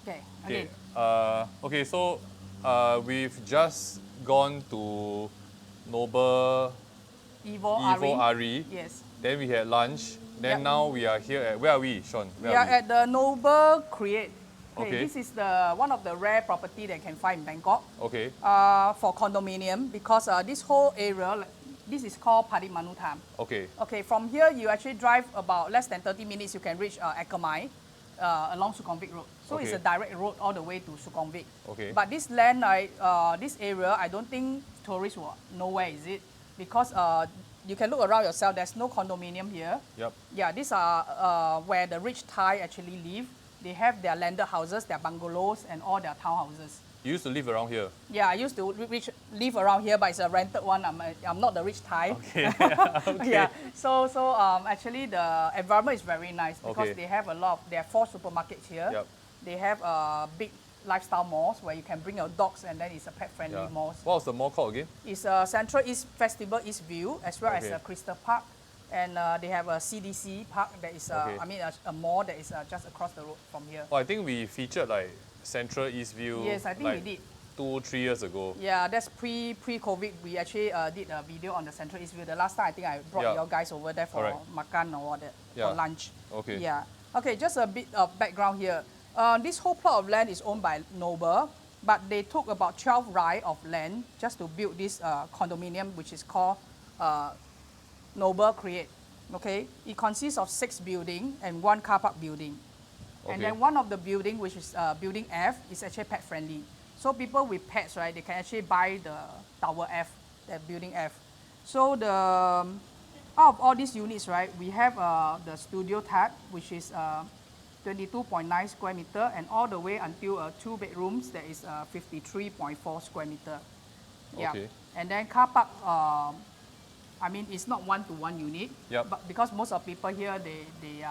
Okay. Okay. Again. Okay. So we've just gone to Noble Evo Ari. Yes. Then we had lunch. Then Yep. now we are here at, where are we, Sean? Where We are are we? at the Noble Create. Okay, Okay. this is one of the rare property that you can find in Bangkok. Okay. For condominium, because this whole area, this is called Padi Manutam. Okay. Okay, from here you actually drive about less than 30 minutes, you can reach Ekamai along Sukhumvit Road. So it's Okay. a direct road all the way to Sukhumvit. Okay. But this land, this area, I don't think tourists will know where is it, because you can look around yourself, there's no condominium here. Yep. Yeah, these are where the rich Thai actually live. They have their landed houses, their bungalows, and all their townhouses. You used to live around here. Yeah, I used to live around here, but it's a rented one. I'm not the rich Thai. Okay. Okay. Yeah. So actually the environment is very nice because Okay. they have they have 4 supermarkets here. Yep. They have big lifestyle malls where you can bring your dogs, and then it's a pet-friendly Yeah. mall. What was the mall called again? It's Central East Festival East View, as well as Okay. a Crystal Park. And they have a CDC park that is, Okay. a mall that is just across the road from here. Oh, I think we featured like Central Eastview. Yes, I think like we did. 2-3 years ago. Yeah, that's pre-COVID. We actually did a video on the Central East View. The last time I think I brought Yeah. your guys over there for Correct. makan or what, Yeah. for lunch. Okay. Yeah. Okay, just a bit of background here. This whole plot of land is owned by Noble, but they took about 12 rai of land just to build this condominium, which is called Noble Create. Okay, it consists of 6 buildings and 1 car park building. Okay. And then one of the building, which is building F, is actually pet friendly. So people with pets, right, they can actually buy the tower F, the building F. So out of all these units, right, we have the studio type, which is 22.9 square meter, and all the way until 2 bedrooms, that is 53.4 square meter. Yeah. Okay. And then car park, I mean, it's not one-to-one unit, Yep. but because most of people here, they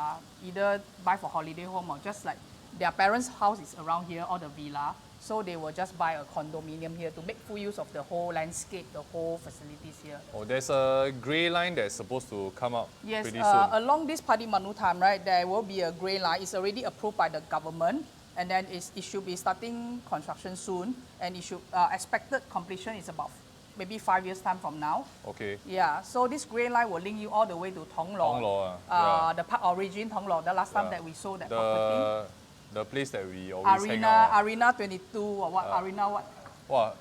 either buy for holiday home or just like their parents' house is around here or the villa, so they will just buy a condominium here to make full use of the whole landscape, the whole facilities here. Oh, there's a grey line that's supposed to come up Yes, pretty soon. along this Padi Manutam, right, there will be a grey line. It's already approved by the government, and then it should be starting construction soon, and it should expected completion is about maybe 5 years time from now. Okay. Yeah, so this grey line will link you all the way to Thong Lo. Thong Lo, yeah. The park origin Thong Lo, the last time Yeah. that we sold that property. The place that we always hang out. Arena 22 or what? Arena what? Wow.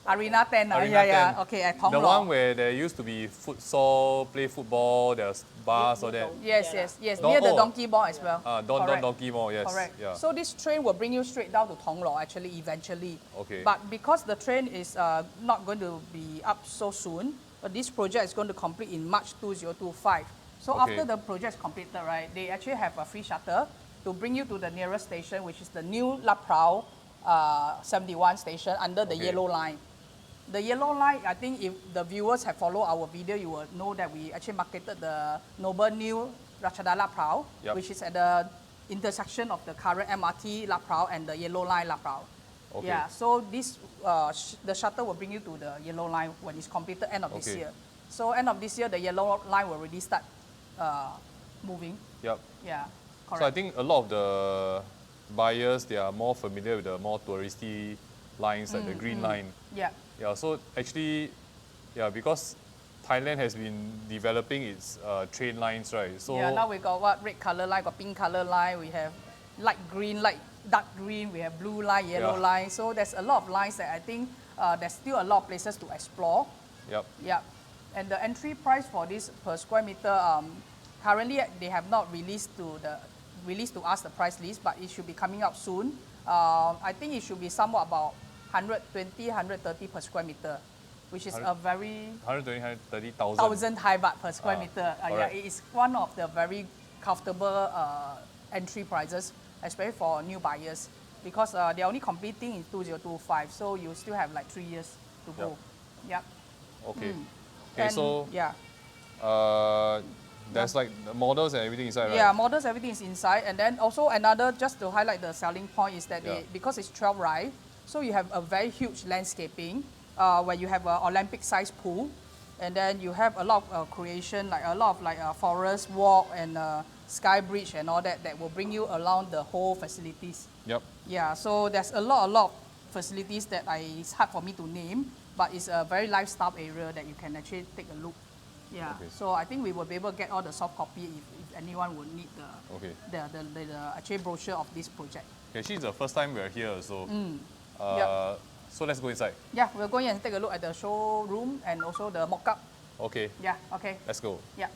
Arena 10. Arena 10. Okay, at Thong The Lo. one where there used to be futsal, play football, there's bars or that. Yes, near the Donkey Ball as well. Correct. Donkey Mall, yes. Correct. Yeah. So this train will bring you straight down to Thong Lo actually eventually. Okay. But because the train is not going to be up so soon, but this project is going to complete in March 2025. So Okay. after the project is completed, right, they actually have a free shuttle to bring you to the nearest station, which is the new La Prau 71 station under the Okay. yellow line. The yellow line, I think if the viewers have followed our video, you will know that we actually marketed the Noble New Ratchada La Prau, Yep. which is at the intersection of the current MRT La Prau and the yellow line La Prau. Okay. Yeah, so this the shuttle will bring you to the yellow line when it's completed end of this Okay. year. So end of this year, the yellow line will already start moving. Yep. Yeah, correct. So I think a lot of the buyers, they are more familiar with the more touristy lines, like the green line. Yeah. Yeah, so actually, yeah, because Thailand has been developing its train lines, right? So Yeah, now we got what red color line, got pink color line, we have light green, light dark green, we have blue line, yellow Yeah. line. So there's a lot of lines that I think there's still a lot of places to explore. Yep. Yeah, and the entry price for this per square meter, currently they have not released to us the price list, but it should be coming up soon. I think it should be somewhat about 120, 130 per square meter, which is a very 120, 130,000. 1,000 Thai baht per square meter. Yeah, alright. it is one of the very comfortable entry prices, especially for new buyers, because they're only completing in 2025, so you still have like 3 years to go. Yep. Okay. Okay, And, so yeah. there's like the models and everything inside, right? Yeah, models, everything is inside. And then also another, just to highlight the selling point, is that Yeah. because it's 12 rai, so you have a very huge landscaping where you have an Olympic-sized pool, and then you have a lot of creation, like a lot of like forest walk and sky bridge and all that will bring you around the whole facilities. Yep. Yeah, so there's a lot of facilities that it's hard for me to name, but it's a very lifestyle area that you can actually take a look. Yeah, Okay. so I think we will be able to get all the soft copy if anyone would need the actually brochure of this project. Okay, actually, it's the first time we're here, so Yep. so let's go inside. Yeah, we'll go in and take a look at the showroom and also the mock-up. Okay, Yeah, okay. let's go. Yeah.